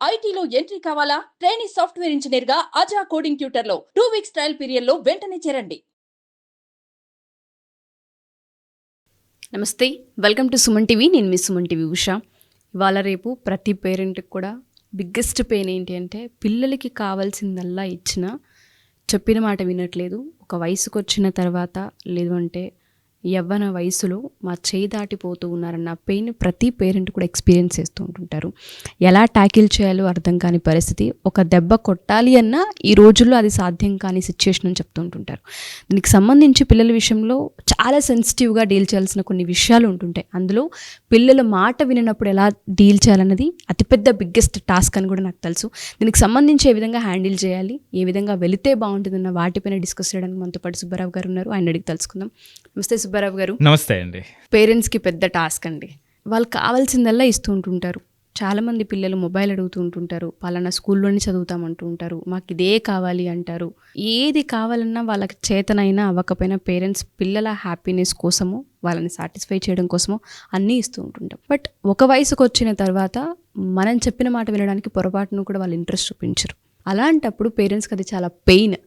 ఐటీలో ఎంట్రీ కావాలా? Trainee software engineer గా అజా కోడింగ్ ట్యూటర్ లో 2 వీక్స్ ట్రయల్ పీరియడ్ లో వెంటనే చేరండి. నమస్తే, వెల్కమ్ టు సుమన్ టీవీ. నేను మీ సుమన్ టీవీ ఉషా. ఇవాళ రేపు ప్రతి పేరెంట్కి కూడా బిగ్గెస్ట్ పెయిన్ ఏంటి అంటే పిల్లలకి కావాల్సిందల్లా ఇచ్చిన చెప్పిన మాట వినట్లేదు. ఒక వయసుకు వచ్చిన తర్వాత లేదు అంటే యవ్వన వయసులో మా చేయి దాటిపోతూ ఉన్నారన్న పెయిన్ ప్రతి పేరెంట్ కూడా ఎక్స్పీరియన్స్ చేస్తూ ఉంటుంటారు. ఎలా ట్యాకిల్ చేయాలో అర్థం కాని పరిస్థితి. ఒక దెబ్బ కొట్టాలి అన్నా ఈ రోజుల్లో అది సాధ్యం కాని సిచ్యుయేషన్ అని చెప్తూ ఉంటుంటారు. దీనికి సంబంధించి పిల్లల విషయంలో చాలా సెన్సిటివ్గా డీల్ చేయాల్సిన కొన్ని విషయాలు ఉంటుంటాయి. అందులో పిల్లల మాట వినప్పుడు ఎలా డీల్ చేయాలన్నది అతిపెద్ద బిగ్గెస్ట్ టాస్క్ అని కూడా నాకు తెలుసు. దీనికి సంబంధించి ఏ విధంగా హ్యాండిల్ చేయాలి, ఏ విధంగా వెళితే బాగుంటుందన్న వాటిపైన డిస్కస్ చేయడానికి మనతో పాటు సుబ్బారావు గారు ఉన్నారు. ఆయన అడిగి తెలుసుకుందాం. నమస్తే సుబ్బారావు గారు. నమస్తే అండి. పేరెంట్స్కి పెద్ద టాస్క్ అండి. వాళ్ళు కావాల్సిందల్లా ఇస్తూ ఉంటుంటారు. చాలామంది పిల్లలు మొబైల్ అడుగుతూ ఉంటుంటారు, పలానా స్కూల్లోనే చదువుతామంటూ ఉంటారు, మాకు ఇదే కావాలి అంటారు. ఏది కావాలన్నా వాళ్ళకి చేతనైనా అవ్వకపోయినా పేరెంట్స్ పిల్లల హ్యాపీనెస్ కోసము, వాళ్ళని సాటిస్ఫై చేయడం కోసము అన్నీ ఇస్తూ ఉంటుంటాం. బట్ ఒక వయసుకు వచ్చిన తర్వాత మనం చెప్పిన మాట వినడానికి పొరపాటును కూడా వాళ్ళు ఇంట్రెస్ట్ చూపించరు. అలాంటప్పుడు పేరెంట్స్కి అది చాలా పెయిన్.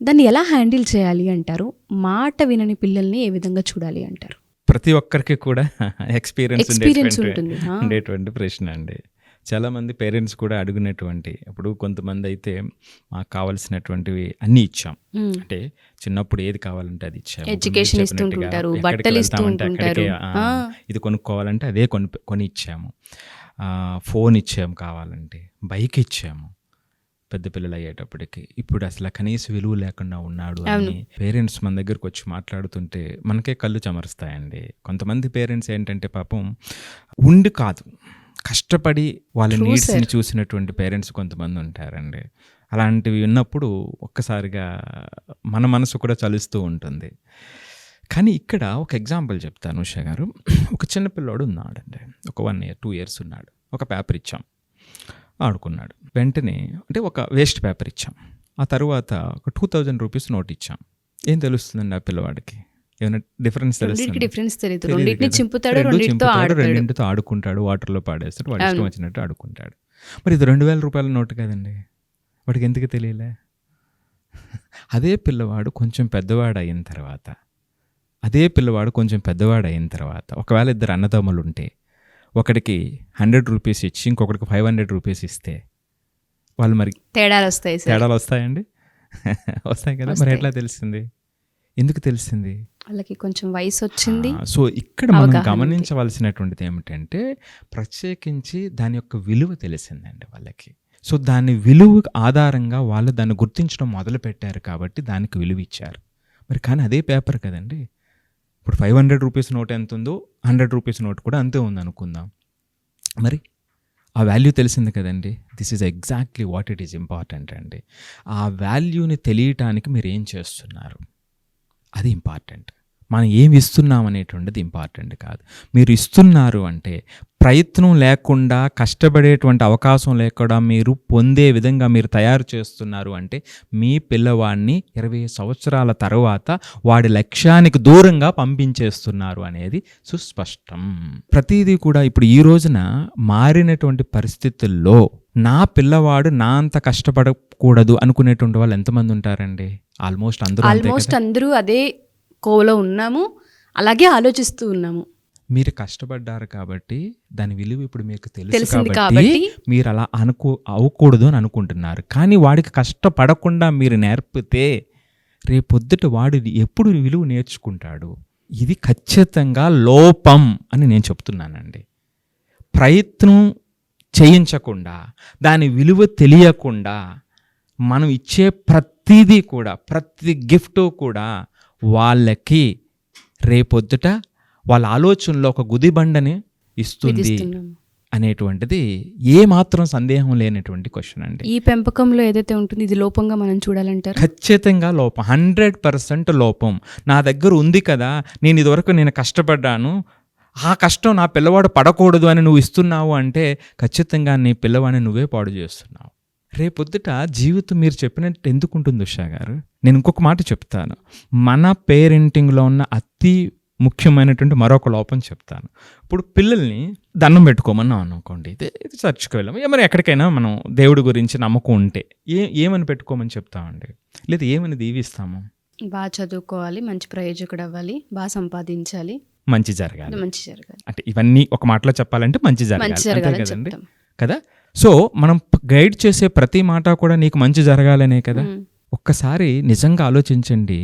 దాన్ని ఎలా హ్యాండిల్ చేయాలి అంటారు? మాట వినని పిల్లల్ని ఏ విధంగా చూడాలి అంటారు? ప్రతి ఒక్కరికి కూడా ఎక్స్పీరియన్స్ ఉంటుంది. ఉండేటువంటి ప్రశ్న అండి. చాలామంది పేరెంట్స్ కూడా అడిగినటువంటి, ఇప్పుడు కొంతమంది అయితే మాకు కావాల్సినటువంటివి అన్నీ ఇచ్చాం అంటే చిన్నప్పుడు ఏది కావాలంటే అది ఇచ్చాం, ఎడ్యుకేషన్ ఇస్తుంటారు, బట్టలు ఇస్తూ ఉంటారు, ఇది కొనుక్కోవాలంటే అదే కొని ఇచ్చాము, ఫోన్ ఇచ్చాము, కావాలంటే బైక్ ఇచ్చాము. పెద్ద పిల్లలు అయ్యేటప్పటికి ఇప్పుడు అసలు కనీస విలువ లేకుండా ఉన్నాడు అని పేరెంట్స్ మన దగ్గరకు వచ్చి మాట్లాడుతుంటే మనకే కళ్ళు చెమరుస్తాయండి. కొంతమంది పేరెంట్స్ ఏంటంటే పాపం ఉండి కాదు, కష్టపడి వాళ్ళ నీడ్స్ని చూసినటువంటి పేరెంట్స్ కొంతమంది ఉంటారండి. అలాంటివి ఉన్నప్పుడు ఒక్కసారిగా మన మనసు కూడా చలుస్తూ ఉంటుంది. కానీ ఇక్కడ ఒక ఎగ్జాంపుల్ చెప్తాను ఉషా గారు. ఒక చిన్నపిల్లాడు ఉన్నాడండి, ఒక 1 year 2 years ఉన్నాడు. ఒక పేపర్ ఇచ్చాం, ఆడుకున్నాడు. వెంటనే అంటే ఒక వేస్ట్ పేపర్ ఇచ్చాం, ఆ తర్వాత ఒక 2000 రూపీస్ నోట్ ఇచ్చాం. ఏం తెలుస్తుందండి ఆ పిల్లవాడికి? ఏమైనా డిఫరెన్స్ తెలుస్తుంది? రెండింటితో ఆడుకుంటాడు, వాటర్లో పాడేస్తాడు, వాడు ఇష్టం వచ్చినట్టు ఆడుకుంటాడు. మరి ఇది 2000 రూపాయల నోటు కదండి, వాడికి ఎందుకు తెలియలే? అదే పిల్లవాడు కొంచెం పెద్దవాడు అయిన తర్వాత ఒకవేళ ఇద్దరు అన్నదమ్ములు ఉంటే ఒకడికి 100 రూపీస్ ఇచ్చి ఇంకొకటికి 500 రూపీస్ ఇస్తే వాళ్ళు మరి తేడాలు వస్తాయండి? వస్తాయి కదా. మరి ఎట్లా తెలిసింది? ఎందుకు తెలిసింది? వాళ్ళకి కొంచెం వయసు వచ్చింది. సో ఇక్కడ మనం గమనించవలసినటువంటిది ఏమిటంటే ప్రత్యేకించి దాని యొక్క విలువ తెలిసిందండి వాళ్ళకి. సో దాని విలువ ఆధారంగా వాళ్ళు దాన్ని గుర్తించడం మొదలు పెట్టారు కాబట్టి దానికి విలువ ఇచ్చారు. మరి కానీ అదే పేపర్ కదండి. ఇప్పుడు 500 రూపీస్ నోట్ ఎంత ఉందో 100 రూపీస్ నోట్ కూడా అంతే ఉంది అనుకుందాం. మరి ఆ వాల్యూ తెలిసింది కదండి. This is exactly what it is important అండి. ఆ వాల్యూని తెలియటానికి మీరు ఏం చేస్తున్నారు అది ఇంపార్టెంట్. మనం ఏమి ఇస్తున్నాం అనేటువంటిది ఇంపార్టెంట్ కాదు. మీరు ఇస్తున్నారు అంటే ప్రయత్నం లేకుండా, కష్టపడేటువంటి అవకాశం లేకుండా మీరు పొందే విధంగా మీరు తయారు చేస్తున్నారు అంటే మీ పిల్లవాడిని 20 సంవత్సరాల తర్వాత వాడి లక్ష్యానికి దూరంగా పంపించేస్తున్నారు అనేది సుస్పష్టం. ప్రతిదీ కూడా ఇప్పుడు ఈ రోజున మారినటువంటి పరిస్థితుల్లో నా పిల్లవాడు నా అంత కష్టపడకూడదు అనుకునేటువంటి వాళ్ళు ఎంతమంది ఉంటారండి? ఆల్మోస్ట్ అందరూ అదే కోవలో ఉన్నాము, అలాగే ఆలోచిస్తూ ఉన్నాము. మీరు కష్టపడ్డారు కాబట్టి దాని విలువ ఇప్పుడు మీకు తెలుసు కాబట్టి మీరు అలా అవ్వకూడదు అని అనుకుంటున్నారు. కానీ వాడికి కష్టపడకుండా మీరు నేర్పితే రేపొద్దుట వాడు ఎప్పుడు విలువ నేర్చుకుంటాడు? ఇది ఖచ్చితంగా లోపం అని నేను చెప్తున్నానండి. ప్రయత్నం చేయించకుండా, దాని విలువ తెలియకుండా మనం ఇచ్చే ప్రతిదీ కూడా, ప్రతి గిఫ్ట్ కూడా వాళ్ళకి రేపొద్దుట వాళ్ళ ఆలోచనలో ఒక గుదిబండని ఇస్తుంది అనేటువంటిది ఏ మాత్రం సందేహం లేనటువంటి క్వశ్చన్ అండి. ఈ పెంపకంలో ఏదైతే ఉంటుంది ఇది లోపంగా మనం చూడాలంటారు? ఖచ్చితంగా లోపం, 100% లోపం. నా దగ్గర ఉంది కదా, నేను ఇదివరకు కష్టపడ్డాను, ఆ కష్టం నా పిల్లవాడు పడకూడదు అని నువ్వు ఇస్తున్నావు అంటే ఖచ్చితంగా నీ పిల్లవాడిని నువ్వే పాడు చేస్తున్నావు. రేపొద్దుట జీవితం మీరు చెప్పినట్టు ఎందుకు ఉంటుంది ఉషా గారు? నేను ఇంకొక మాట చెప్తాను. మన పేరెంటింగ్లో ఉన్న అతి ముఖ్యమైనటువంటి మరొక లోపం చెప్తాను. ఇప్పుడు పిల్లల్ని దండం పెట్టుకోమన్నాం అనుకోండి, ఇది చర్చికి వెళ్ళాము, మరి ఎక్కడికైనా మనం దేవుడి గురించి నమ్మకం ఉంటే ఏమని పెట్టుకోమని చెప్తామండి, లేదా ఏమని దీవిస్తాము? బాగా చదువుకోవాలి, మంచి ప్రయోజకుడు అవ్వాలి, బాగా సంపాదించాలి, మంచి జరగాలి. మంచి జరగాలి అంటే ఇవన్నీ ఒక మాటలో చెప్పాలంటే మంచి జరగాలి అంతే కదండి కదా. సో మనం గైడ్ చేసే ప్రతి మాట కూడా నీకు మంచి జరగాలనే కదా. ఒక్కసారి నిజంగా ఆలోచించండి,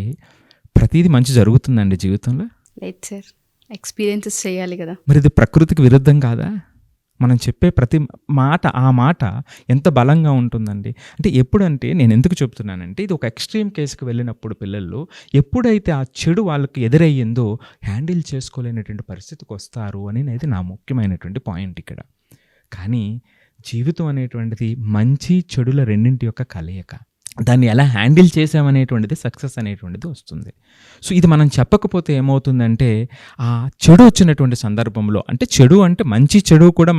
ప్రతిదీ మంచి జరుగుతుందండి జీవితంలో? లేదు సార్, ఎక్స్పీరియన్సెస్ చేయాలి కదా. మరి ఇది ప్రకృతికి విరుద్ధం కాదా? మనం చెప్పే ప్రతి మాట, ఆ మాట ఎంత బలంగా ఉంటుందండి. అంటే ఎప్పుడంటే నేను ఎందుకు చెప్తున్నానంటే, ఇది ఒక ఎక్స్ట్రీమ్ కేసుకి వెళ్ళినప్పుడు పిల్లలు ఎప్పుడైతే ఆ చెడు వాళ్ళకి ఎదురయ్యిందో హ్యాండిల్ చేసుకోలేనటువంటి పరిస్థితికి వస్తారు అనేది నా ముఖ్యమైనటువంటి పాయింట్ ఇక్కడ. కానీ జీవితం అనేటువంటిది మంచి చెడుల రెండింటి యొక్క కలయిక. దాన్ని ఎలా హ్యాండిల్ చేసామనేటువంటిది సక్సెస్ అనేటువంటిది వస్తుంది. సో ఇది మనం చెప్పకపోతే ఏమవుతుందంటే, ఆ చెడు వచ్చినటువంటి సందర్భంలో, అంటే చెడు అంటే మంచి చెడు కూడా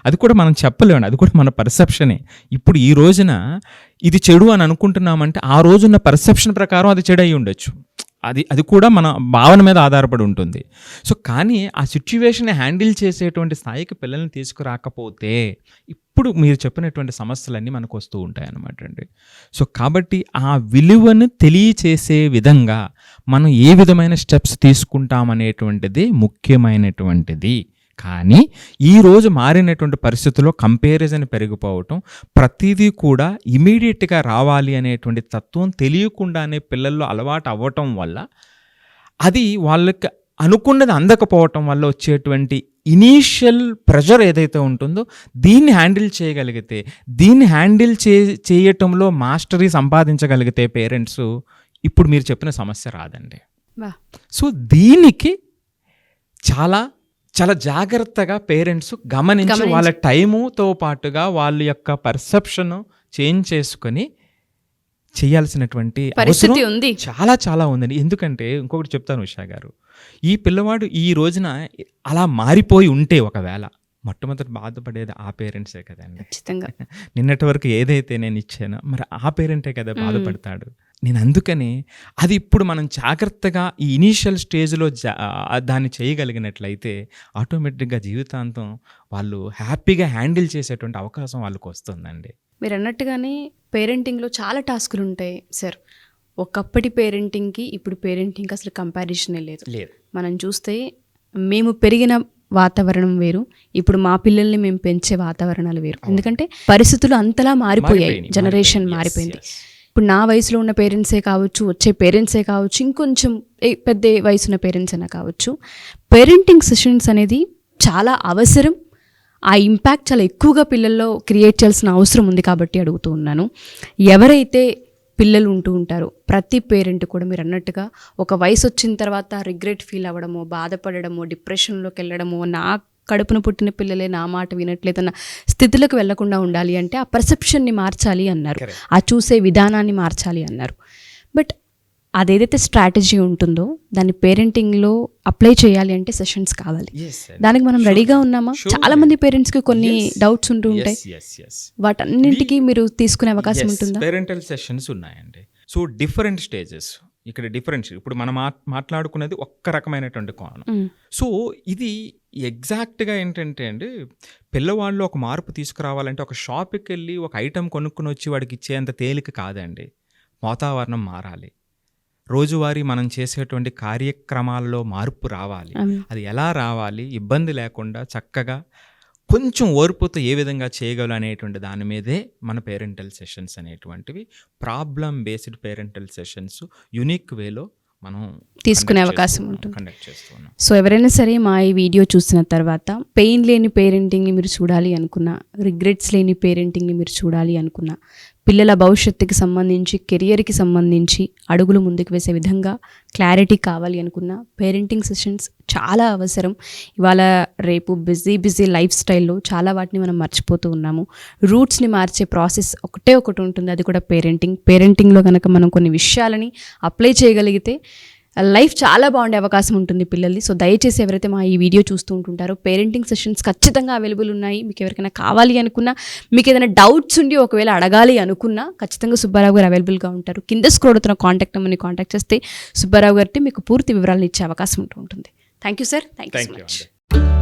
అది కూడా మనం చెప్పలేమండి, అది కూడా మన పర్సెప్షనే. ఇప్పుడు ఈ రోజున ఇది చెడు అని అనుకుంటున్నామంటే ఆ రోజున్న పర్సెప్షన్ ప్రకారం అది చెడు అయి ఉండొచ్చు. అది కూడా మన భావన మీద ఆధారపడి ఉంటుంది. సో కానీ ఆ సిచ్యువేషన్ హ్యాండిల్ చేసేటువంటి స్థాయికి పిల్లల్ని తీసుకురాకపోతే ఇప్పుడు మీరు చెప్పినటువంటి సమస్యలన్నీ మనకు వస్తూ ఉంటాయి అన్నమాట అండి. సో కాబట్టి ఆ విలువను తెలియచేసే విధంగా మనం ఏ విధమైన స్టెప్స్ తీసుకుంటామనేటువంటిది ముఖ్యమైనటువంటిది. కానీ ఈరోజు మారినటువంటి పరిస్థితుల్లో కంపారిజన్ పెరిగిపోవటం, ప్రతిదీ కూడా ఇమీడియట్గా రావాలి అనేటువంటి తత్వం తెలియకుండానే పిల్లల్లో అలవాటు అవ్వటం వల్ల, అది వాళ్ళకి అనుకున్నది అందకపోవటం వల్ల వచ్చేటువంటి ఇనీషియల్ ప్రెషర్ ఏదైతే ఉంటుందో దీన్ని హ్యాండిల్ చేయగలిగితే, దీన్ని హ్యాండిల్ చేయటంలో మాస్టరీ సంపాదించగలిగితే పేరెంట్స్, ఇప్పుడు మీరు చెప్పిన సమస్య రాదండి. సో దీనికి చాలా చాలా జాగ్రత్తగా పేరెంట్స్ గమనించి వాళ్ళ టైముతో పాటుగా వాళ్ళ యొక్క పర్సెప్షన్ చేంజ్ చేసుకొని చేయాల్సినటువంటి పరిస్థితి ఉంది, చాలా చాలా ఉందండి. ఎందుకంటే ఇంకొకటి చెప్తాను ఉషా గారు, ఈ పిల్లవాడు ఈ రోజున అలా మారిపోయి ఉంటే ఒకవేళ మొట్టమొదటి బాధపడేది ఆ పేరెంట్సే కదండి. నిన్నటి వరకు ఏదైతే నేను ఇచ్చానో మరి ఆ పేరెంటే కదా బాధపడతాడు. నేను అందుకని అది ఇప్పుడు మనం జాగ్రత్తగా ఈ ఇనీషియల్ స్టేజ్లో దాన్ని చేయగలిగినట్లయితే ఆటోమేటిక్గా జీవితాంతం వాళ్ళు హ్యాపీగా హ్యాండిల్ చేసేటువంటి అవకాశం వాళ్ళకు వస్తుందండి. మీరు అన్నట్టుగానే పేరెంటింగ్లో చాలా టాస్కులు ఉంటాయి సార్. ఒకప్పటి పేరెంటింగ్కి ఇప్పుడు పేరెంటింగ్కి అసలు కంపారిజనే లేదు. మనం చూస్తే మేము పెరిగిన వాతావరణం వేరు, ఇప్పుడు మా పిల్లల్ని మేము పెంచే వాతావరణాలు వేరు. ఎందుకంటే పరిస్థితులు అంతలా మారిపోయాయి, జనరేషన్ మారిపోయింది. ఇప్పుడు నా వయసులో ఉన్న పేరెంట్సే కావచ్చు, వచ్చే పేరెంట్సే కావచ్చు, ఇంకొంచెం పెద్ద వయసు ఉన్న పేరెంట్స్ అయినా కావచ్చు, పేరెంటింగ్ సెషన్స్ అనేది చాలా అవసరం. ఆ ఇంపాక్ట్ చాలా ఎక్కువగా పిల్లల్లో క్రియేట్ చేయాల్సిన అవసరం ఉంది కాబట్టి అడుగుతూ ఉన్నాను. ఎవరైతే పిల్లలు ఉంటూ ఉంటారో ప్రతి పేరెంట్ కూడా మీరు అన్నట్టుగా ఒక వయసు వచ్చిన తర్వాత రిగ్రెట్ ఫీల్ అవ్వడమో, బాధపడడమో, డిప్రెషన్లోకి వెళ్ళడమో, నా కడుపున పుట్టిన పిల్లలే నా మాట వినట్లేదన్న స్థితిలోకి వెళ్లకుండా ఉండాలి అంటే ఆ పర్సెప్షన్ని మార్చాలి అన్నారు, ఆ చూసే విధానాన్ని మార్చాలి అన్నారు. బట్ అదేదైతే స్ట్రాటజీ ఉంటుందో దాన్ని పేరెంటింగ్లో అప్లై చేయాలి అంటే సెషన్స్ కావాలి. దానికి మనం రెడీగా ఉన్నామా? చాలా మంది పేరెంట్స్కి కొన్ని డౌట్స్ ఉంటూ ఉంటాయి, వాటన్నింటికి మీరు తీసుకునే అవకాశం ఉంటుందా? పేరెంటల్ సెషన్స్ ఉన్నాయండి. సో డిఫరెంట్ స్టేజెస్ ఇక్కడ ఇప్పుడు మనం మాట్లాడుకునేది ఒక్క రకమైనటువంటి కోణం. సో ఇది ఎగ్జాక్ట్గా ఏంటంటే అండి, పిల్లవాళ్ళు ఒక మార్పు తీసుకురావాలంటే ఒక షాప్కి వెళ్ళి ఒక ఐటెం కొనుక్కుని వచ్చి వాడికి ఇచ్చేంత తేలిక కాదండి. వాతావరణం మారాలి, రోజువారీ మనం చేసేటువంటి కార్యక్రమాల్లో మార్పు రావాలి. అది ఎలా రావాలి? ఇబ్బంది లేకుండా చక్కగా కొంచెం ఓర్పుతో ఏ విధంగా చేయగలరు అనేటువంటి దాని మీదే మన పేరెంటల్ సెషన్స్ అనేటువంటివి, problem based parental sessions unique వేలో మనం తీసుకునే అవకాశం ఉంటుంది. కండక్ట్ చేస్తున్నాం. సో ఎవరైనా సరే మా ఈ వీడియో చూసిన తర్వాత పెయిన్ లేని పేరెంటింగ్ని మీరు చూడాలి అనుకున్నా, రిగ్రెట్స్ లేని పేరెంటింగ్ని మీరు చూడాలి అనుకున్నా, పిల్లల భవిష్యత్తుకి సంబంధించి, కెరియర్కి సంబంధించి అడుగులు ముందుకు వేసే విధంగా క్లారిటీ కావాలి అనుకున్న పేరెంటింగ్ సెషన్స్ చాలా అవసరం. ఇవాళ రేపు బిజీ లైఫ్ స్టైల్లో చాలా వాటిని మనం మర్చిపోతూ ఉన్నాము. రూట్స్ని మార్చే ప్రాసెస్ ఒకటి ఉంటుంది, అది కూడా పేరెంటింగ్లో కనుక మనం కొన్ని విషయాలని అప్లై చేయగలిగితే లైఫ్ చాలా బాగుండే అవకాశం ఉంటుంది పిల్లల్ని. సో దయచేసి ఎవరైతే మా ఈ వీడియో చూస్తూ ఉంటుంటారో పేరెంటింగ్ సెషన్స్ ఖచ్చితంగా అవైలబుల్ ఉన్నాయి. మీకు ఎవరికైనా కావాలి అనుకున్నా, మీకు ఏదైనా డౌట్స్ ఉండి ఒకవేళ అడగాలి అనుకున్నా ఖచ్చితంగా సుబ్బారావు గారు అవైలబుల్గా ఉంటారు. కింద స్క్రోల్ అవుతున్న కాంటాక్ట్ నెంబర్ని కాంటాక్ట్ చేస్తే సుబ్బారావు గారికి మీకు పూర్తి వివరాలను ఇచ్చే అవకాశం ఉంటుంది. Thank you sir, thank you so thank you much. అండి.